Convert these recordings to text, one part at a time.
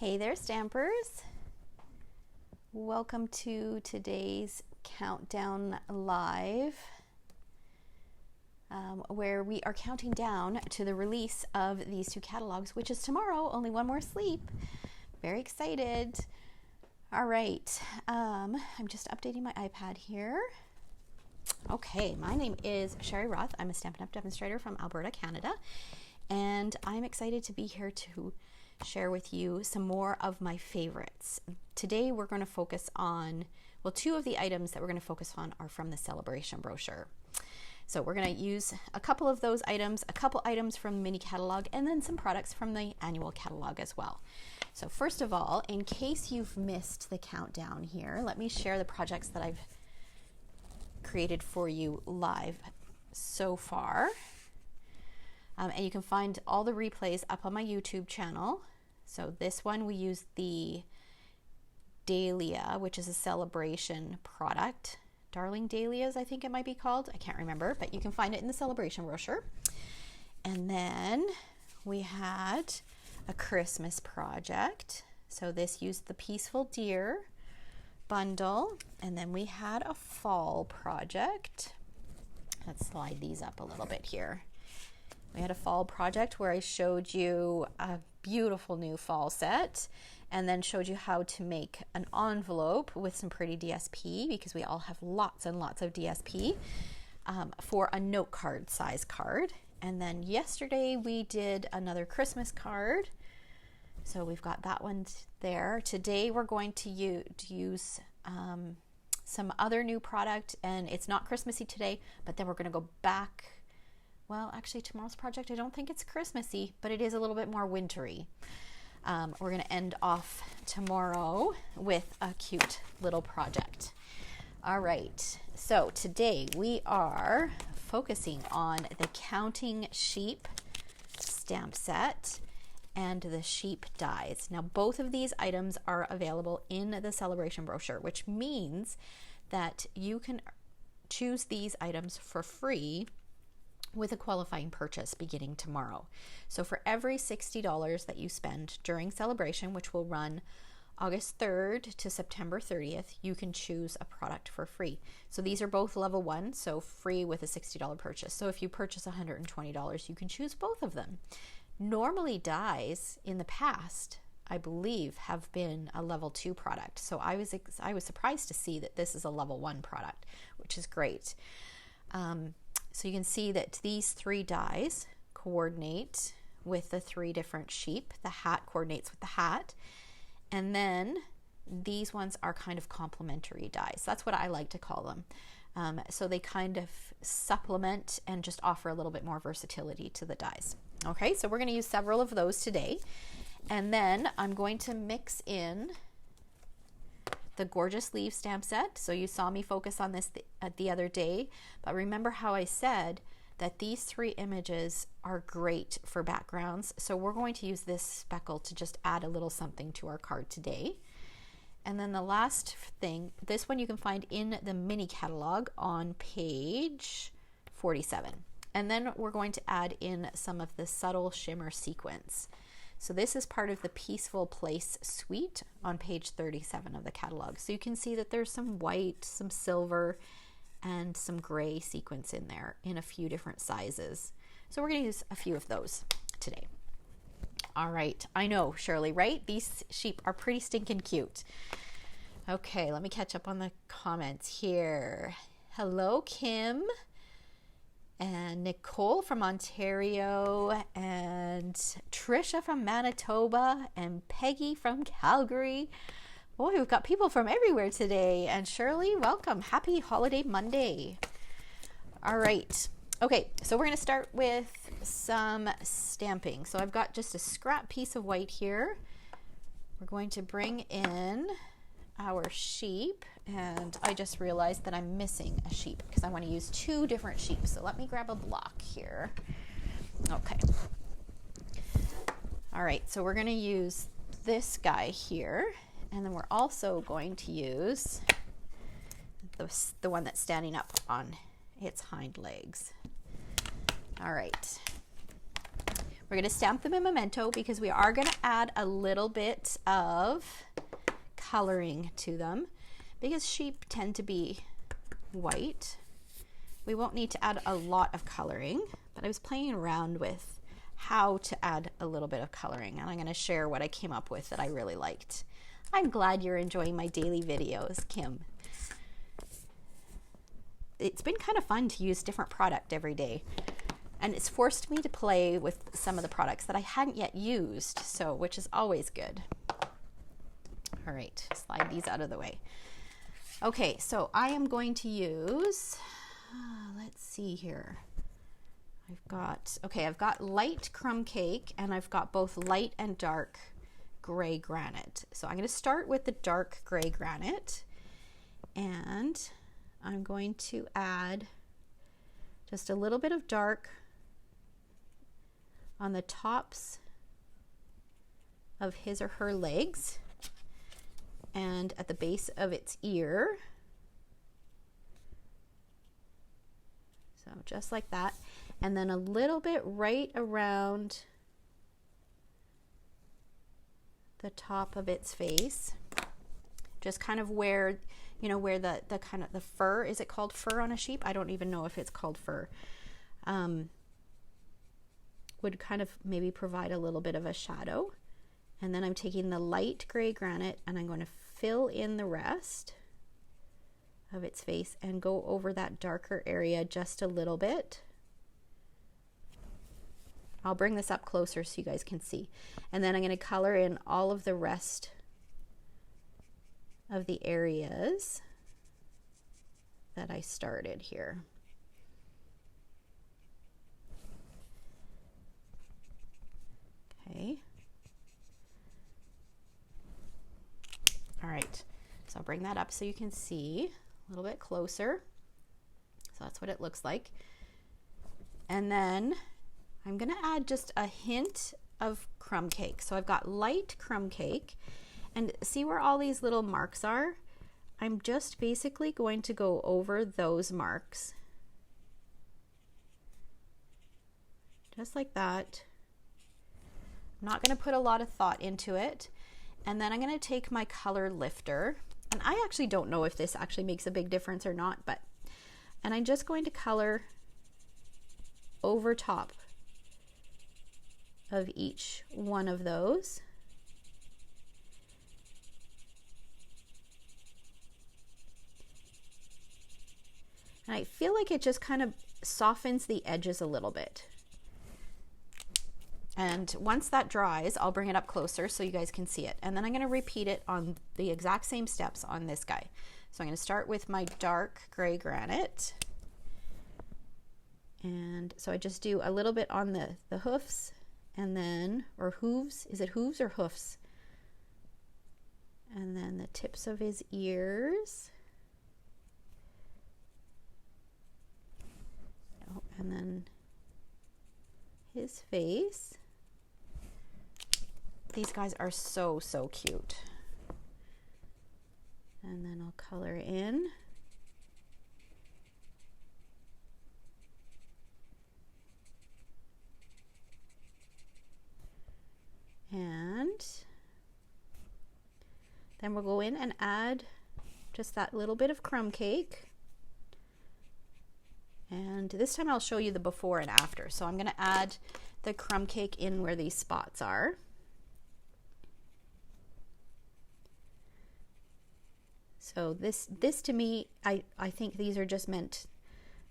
Hey there, Stampers. Welcome to today's Countdown Live, where we are counting down to the release of these two catalogs, which is tomorrow, only one more sleep. Very excited. All right, I'm just updating my iPad here. Okay, my name is Sherry Roth. I'm a Stampin' Up! Demonstrator from Alberta, Canada, and I'm excited to be here to share with you some more of my favorites. Today we're going to focus on, well, two of the items that we're going to focus on are from the celebration brochure. So we're going to use a couple of those items, a couple items from the mini catalog, and then some products from the annual catalog as well. So first of all, in case you've missed the countdown here, let me share the projects that I've created for you live so far. And you can find all the replays up on my YouTube channel. So this one, we use the Dahlia, which is a celebration product. Darling Dahlias, I think it might be called. I can't remember, but you can find it in the celebration brochure. And then we had a Christmas project. So this used the Peaceful Deer bundle. And then we had a fall project. Let's slide these up a little bit here. We had a fall project where I showed you a beautiful new fall set and then showed you how to make an envelope with some pretty DSP, because we all have lots and lots of DSP, for a note card size card. And then yesterday we did another Christmas card. So we've got that one there. Today we're going to use some other new product, and it's not Christmassy today, but then we're going to go back. Well, actually, tomorrow's project, I don't think it's Christmassy, but it is a little bit more wintry. We're going to end off tomorrow with a cute little project. All right, so today we are focusing on the Counting Sheep stamp set and the sheep dies. Now, both of these items are available in the celebration brochure, which means that you can choose these items for free with a qualifying purchase beginning tomorrow. So for every $60 that you spend during celebration, which will run August 3rd to September 30th, you can choose a product for free. So these are both level 1, so free with a $60 purchase. So if you purchase $120, you can choose both of them. Normally dies in the past, I believe, have been a level 2 product. So I was surprised to see that this is a level 1 product, which is great. So you can see that these 3 dies coordinate with the 3 different sheep. The hat coordinates with the hat. And then these ones are kind of complementary dies. That's what I like to call them. So they kind of supplement and just offer a little bit more versatility to the dies. Okay, so we're going to use several of those today. And then I'm going to mix in the Gorgeous Leaf stamp set. So you saw me focus on this the other day, but remember how I said that these 3 images are great for backgrounds. So we're going to use this speckle to just add a little something to our card today. And then the last thing, this one you can find in the mini catalog on page 47. And then we're going to add in some of the subtle shimmer sequins. So this is part of the Peaceful Place suite on page 37 of the catalog. So you can see that there's some white, some silver, and some gray sequins in there in a few different sizes. So we're going to use a few of those today. All right, I know, Shirley, right? These sheep are pretty stinking cute. Okay, let me catch up on the comments here. Hello, Kim. And Nicole from Ontario, and Trisha from Manitoba, and Peggy from Calgary. Boy, we've got people from everywhere today. And Shirley, welcome. Happy Holiday Monday. All right. Okay, so we're going to start with some stamping. So I've got just a scrap piece of white here. We're going to bring in our sheep, and I just realized that I'm missing a sheep because I want to use 2 different sheep. So let me grab a block here. Okay. All right, so we're going to use this guy here, and then we're also going to use the one that's standing up on its hind legs. All right. We're going to stamp them in Memento because we are going to add a little bit of coloring to them because sheep tend to be white. We won't need to add a lot of coloring, but I was playing around with how to add a little bit of coloring, and I'm going to share what I came up with that I really liked. I'm glad you're enjoying my daily videos, Kim. It's been kind of fun to use different product every day, and it's forced me to play with some of the products that I hadn't yet used, so which is always good. All right, slide these out of the way. Okay, so I am going to use, let's see here. I've got light crumb cake, and I've got both light and dark gray granite. So I'm going to start with the dark gray granite, and I'm going to add just a little bit of dark on the tops of his or her legs and at the base of its ear. So just like that. And then a little bit right around the top of its face. Just kind of where, you know, where the kind of the fur, is it called fur on a sheep? I don't even know if it's called fur. Would kind of maybe provide a little bit of a shadow. And then I'm taking the light gray granite and I'm going to fill in the rest of its face and go over that darker area just a little bit. I'll bring this up closer so you guys can see. And then I'm going to color in all of the rest of the areas that I started here. Okay. All right, so I'll bring that up so you can see a little bit closer. So that's what it looks like. And then I'm gonna add just a hint of crumb cake. So I've got light crumb cake, and see where all these little marks are? I'm just basically going to go over those marks. Just like that. I'm not gonna put a lot of thought into it. And then I'm gonna take my color lifter, and I actually don't know if this actually makes a big difference or not, and I'm just going to color over top of each one of those. And I feel like it just kind of softens the edges a little bit. And once that dries, I'll bring it up closer so you guys can see it. And then I'm going to repeat it on the exact same steps on this guy. So I'm going to start with my dark gray granite. And so I just do a little bit on the hoofs, and then, or hooves, is it hooves or hoofs? And then the tips of his ears. Oh, and then his face. These guys are so, so cute. And then I'll color in. And then we'll go in and add just that little bit of crumb cake. And this time I'll show you the before and after. So I'm going to add the crumb cake in where these spots are. So this to me, I think these are just meant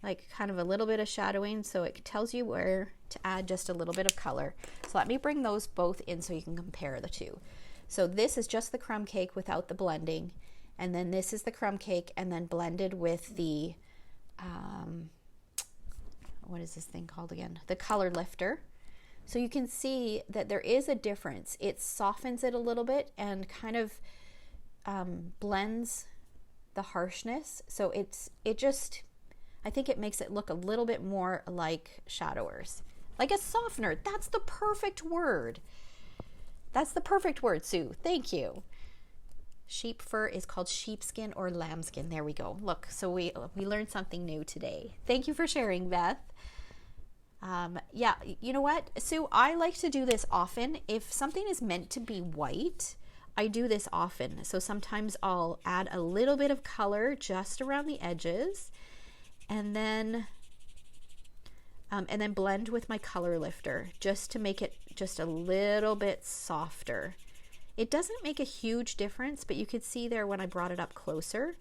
like kind of a little bit of shadowing, so it tells you where to add just a little bit of color. So let me bring those both in so you can compare the two. So this is just the crumb cake without the blending, and then this is the crumb cake and then blended with the, what is this thing called again? The color lifter. So you can see that there is a difference. It softens it a little bit and kind of blends the harshness. So it just, I think it makes it look a little bit more like shadowers, like a softener. That's the perfect word. That's the perfect word, Sue. Thank you. Sheep fur is called sheepskin or lambskin. There we go. Look, so we learned something new today. Thank you for sharing, Beth. Yeah, you know what, Sue, I like to do this often. If something is meant to be white, I do this often. So sometimes I'll add a little bit of color just around the edges, and then blend with my color lifter just to make it just a little bit softer. It doesn't make a huge difference, but you could see there when I brought it up closer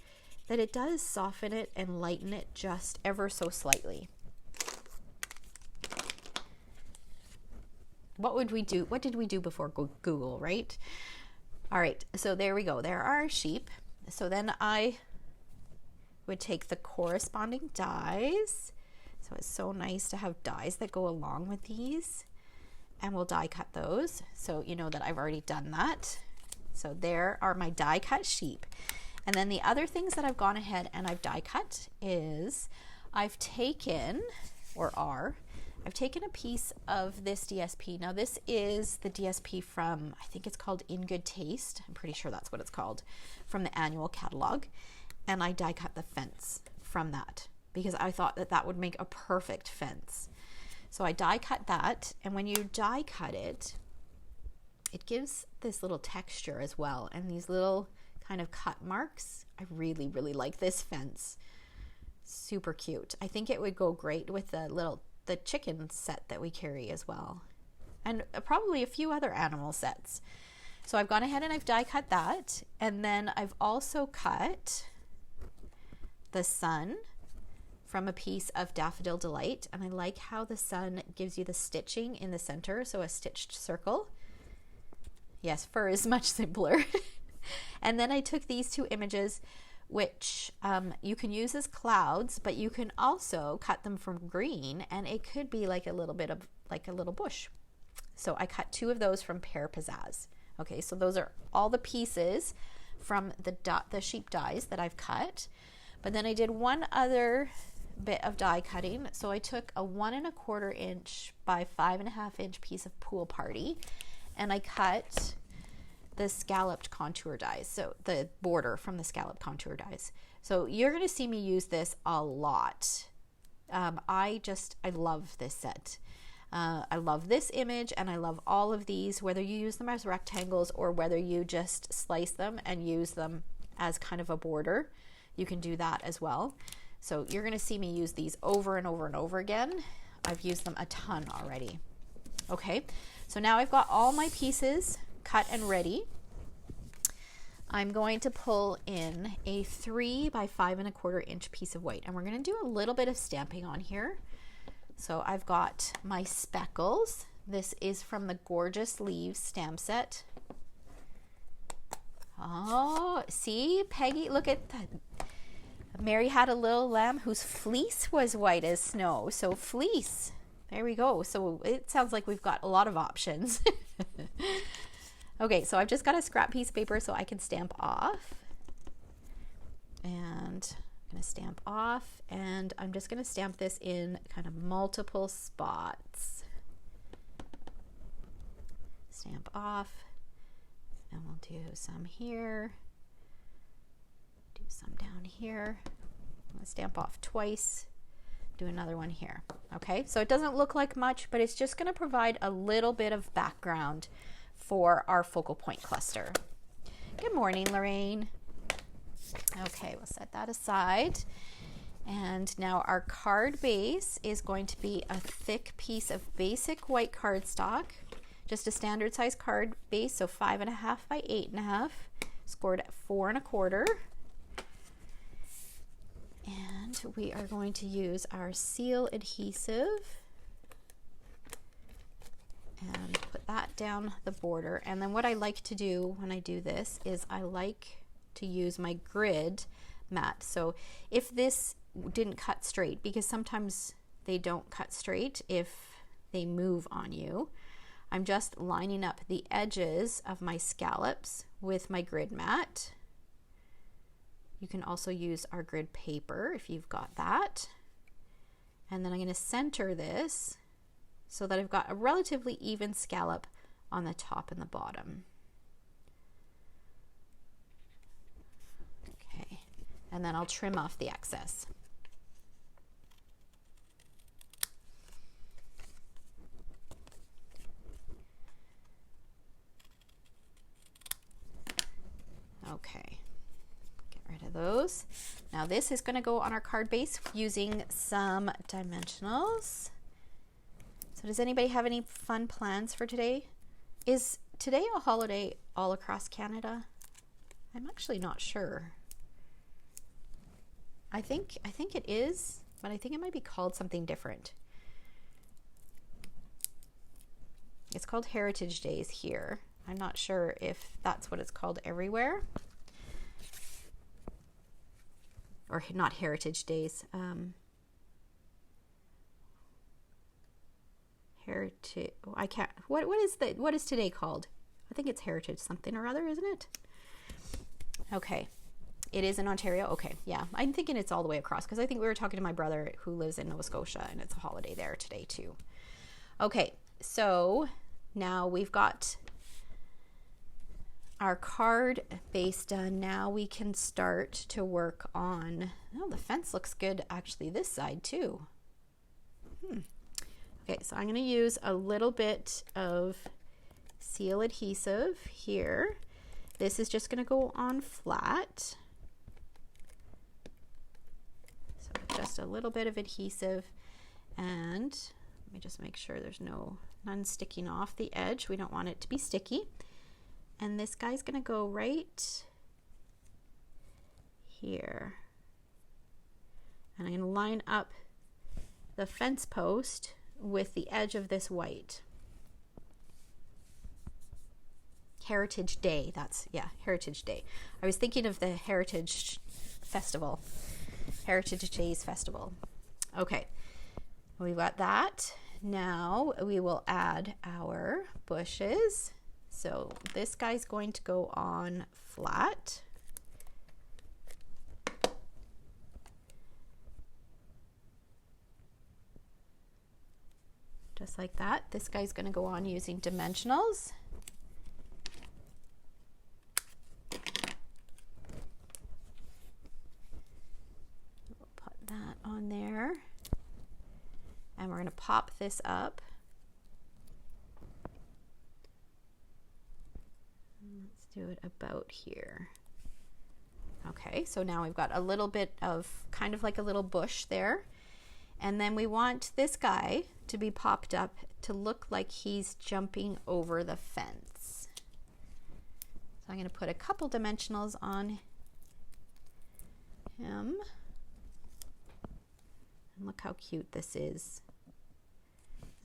that it does soften it and lighten it just ever so slightly. What would we do? What did we do before Google, right? All right, so there we go. There are our sheep. So then I would take the corresponding dies. So it's so nice to have dies that go along with these, and we'll die cut those. So you know that I've already done that. So there are my die cut sheep. And then the other things that I've gone ahead and I've die cut is I've taken a piece of this DSP. Now this is the DSP from, I think it's called In Good Taste. I'm pretty sure that's what it's called, from the annual catalog. And I die cut the fence from that because I thought that that would make a perfect fence. So I die cut that, and when you die cut it, it gives this little texture as well, and these little kind of cut marks. I really, really like this fence. Super cute. I think it would go great with the chicken set that we carry as well, and probably a few other animal sets. So I've gone ahead and I've die cut that, and then I've also cut the sun from a piece of Daffodil Delight, and I like how the sun gives you the stitching in the center, so a stitched circle. Yes, fur is much simpler. And then I took these two images, which you can use as clouds, but you can also cut them from green, and it could be like a little bit of like a little bush. So I cut two of those from Pear Pizzazz. Okay, so those are all the pieces from the sheep dies that I've cut. But then I did one other bit of die cutting. So I took a 1 1/4 inch by 5.5 inch piece of Pool Party, and I cut the scalloped contour dies, so the border from the scalloped contour dies. So you're going to see me use this a lot. I love this set. I love this image, and I love all of these, whether you use them as rectangles or whether you just slice them and use them as kind of a border. You can do that as well. So you're going to see me use these over and over and over again. I've used them a ton already. Okay, so now I've got all my pieces cut and ready. I'm going to pull in a 3 by 5 1/4 inch piece of white, and we're going to do a little bit of stamping on here. So I've got my speckles. This is from the Gorgeous Leaves stamp set. Oh, see, Peggy, look at that. Mary had a little lamb whose fleece was white as snow. So fleece, there we go. So it sounds like we've got a lot of options. Okay, so I've just got a scrap piece of paper so I can stamp off. And I'm going to stamp off, and I'm just going to stamp this in kind of multiple spots. Stamp off, and we'll do some here. Do some down here. I'm going to stamp off twice. Do another one here. Okay, so it doesn't look like much, but it's just going to provide a little bit of background for our focal point cluster. Good morning, Lorraine. Okay, we'll set that aside. And now our card base is going to be a thick piece of basic white cardstock, just a standard size card base, so 5.5 by 8.5, scored at 4 1/4. And we are going to use our seal adhesive and put that down the border. And then what I like to do when I do this is I like to use my grid mat. So if this didn't cut straight, because sometimes they don't cut straight if they move on you, I'm just lining up the edges of my scallops with my grid mat. You can also use our grid paper if you've got that. And then I'm going to center this so that I've got a relatively even scallop on the top and the bottom. Okay, and then I'll trim off the excess. Okay, get rid of those. Now this is going to go on our card base using some dimensionals. So does anybody have any fun plans for today? Is today a holiday all across Canada? I'm actually not sure. I think it is, but I think it might be called something different. It's called Heritage Days here. I'm not sure if that's what it's called everywhere. Or not Heritage Days. Heritage. Oh, I can't. What is today called? I think it's Heritage something or other, isn't it? Okay. It is in Ontario. Okay. Yeah. I'm thinking it's all the way across because I think we were talking to my brother who lives in Nova Scotia and it's a holiday there today too. Okay. So now we've got our card base done. Now we can start to work on, oh, the fence looks good actually this side too. Okay, so I'm going to use a little bit of seal adhesive here. This is just going to go on flat. So just a little bit of adhesive, and let me just make sure there's none sticking off the edge. We don't want it to be sticky. And this guy's going to go right here. And I'm going to line up the fence post with the edge of this white. Heritage Day, Heritage Day. I was thinking of the Heritage Festival, Heritage Days Festival. Okay, we've got that. Now we will add our bushes. So this guy's going to go on flat. Just like that. This guy's going to go on using dimensionals. We'll put that on there. And we're going to pop this up. Let's do it about here. Okay, so now we've got a little bit of kind of like a little bush there. And then we want this guy to be popped up to look like he's jumping over the fence. So I'm going to put a couple dimensionals on him. And look how cute this is.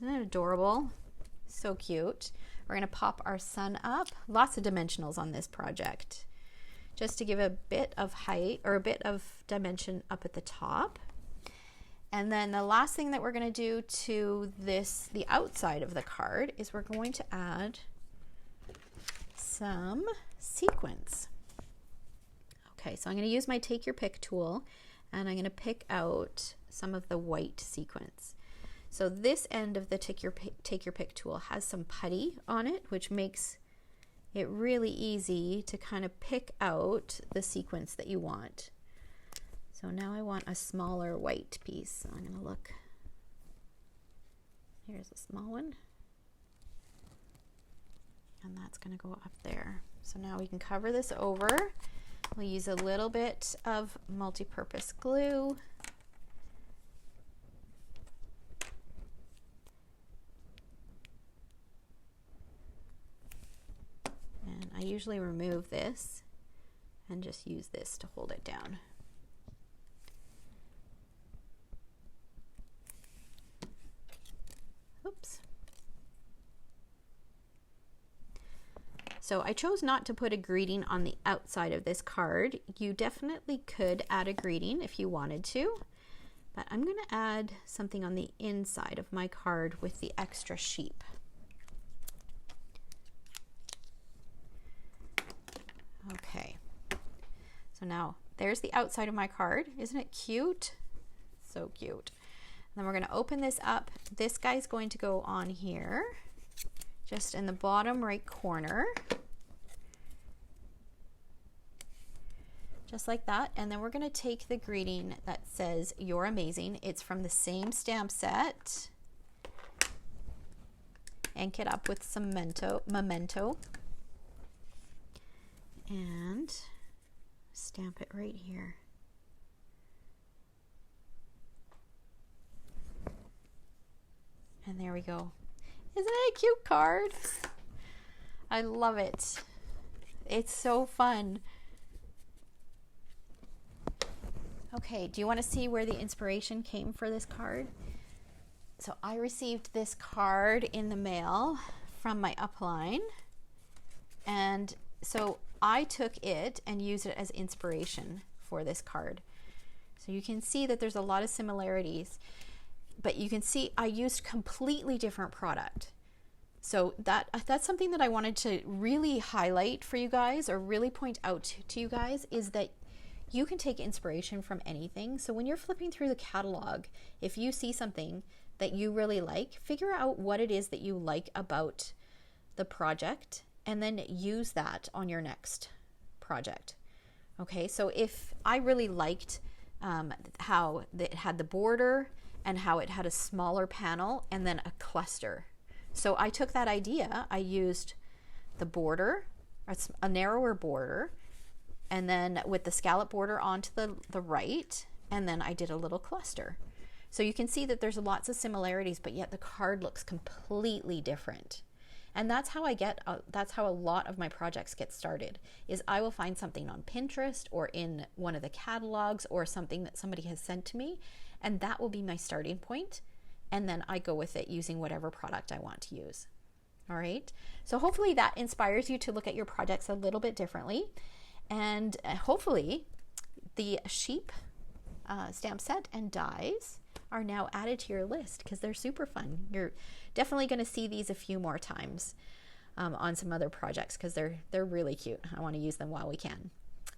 Isn't it adorable? So cute. We're going to pop our sun up. Lots of dimensionals on this project, just to give a bit of height or a bit of dimension up at the top. And then the last thing that we're going to do to this, the outside of the card, is we're going to add some sequins. Okay, so I'm going to use my Take Your Pick tool, and I'm going to pick out some of the white sequins. So this end of the Take Your Pick tool has some putty on it, which makes it really easy to kind of pick out the sequence that you want. So now I want a smaller white piece. So I'm going to look. Here's a small one. And that's going to go up there. So now we can cover this over. We'll use a little bit of multi-purpose glue. And I usually remove this and just use this to hold it down. Oops. So I chose not to put a greeting on the outside of this card. You definitely could add a greeting if you wanted to, but I'm going to add something on the inside of my card with the extra sheep. Okay, so now there's the outside of my card. Isn't it cute? So cute. Then we're going to open this up. This guy's going to go on here, just in the bottom right corner. Just like that. And then we're going to take the greeting that says, "You're amazing." It's from the same stamp set. Ink it up with some memento. And Stamp it right here. And there we go. Isn't it a cute card? I love it. It's so fun. Okay, do you want to see where the inspiration came for this card? So I received this card in the mail from my upline. And so I took it and used it as inspiration for this card. So you can see that there's a lot of similarities, but you can see I used completely different product. So that's something that I wanted to really highlight for you guys, or really point out to you guys, is that you can take inspiration from anything. So when you're flipping through the catalog, if you see something that you really like, figure out what it is that you like about the project and then use that on your next project. Okay, so if I really liked how it had the border and how it had a smaller panel and then a cluster. So I took that idea, I used the border, a narrower border, and then with the scallop border onto the right, and then I did a little cluster. So you can see that there's lots of similarities, but yet the card looks completely different. And that's how that's how a lot of my projects get started, is I will find something on Pinterest or in one of the catalogs or something that somebody has sent to me, and that will be my starting point. And then I go with it using whatever product I want to use. All right. So hopefully that inspires you to look at your projects a little bit differently. And hopefully the sheep stamp set and dies are now added to your list, because they're super fun. You're definitely going to see these a few more times on some other projects, because they're really cute. I want to use them while we can.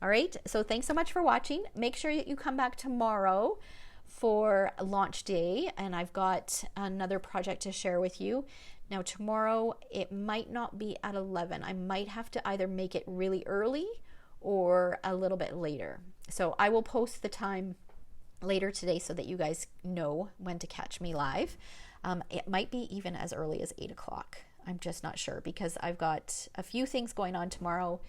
All right. So thanks so much for watching. Make sure that you come back tomorrow for launch day, and I've got another project to share with you. Now tomorrow it might not be at 11. I might have to either make it really early or a little bit later. So I will post the time later today so that you guys know when to catch me live. It might be even as early as 8 o'clock. I'm just not sure, because I've got a few things going on tomorrow,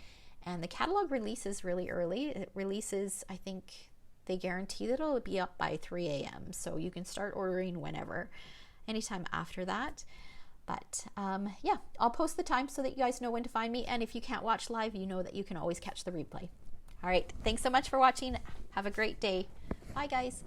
and the catalog releases really early. It releases, I think they guarantee that it'll be up by 3 a.m. So you can start ordering whenever, anytime after that. But yeah, I'll post the time so that you guys know when to find me. And if you can't watch live, you know that you can always catch the replay. All right. Thanks so much for watching. Have a great day. Bye, guys.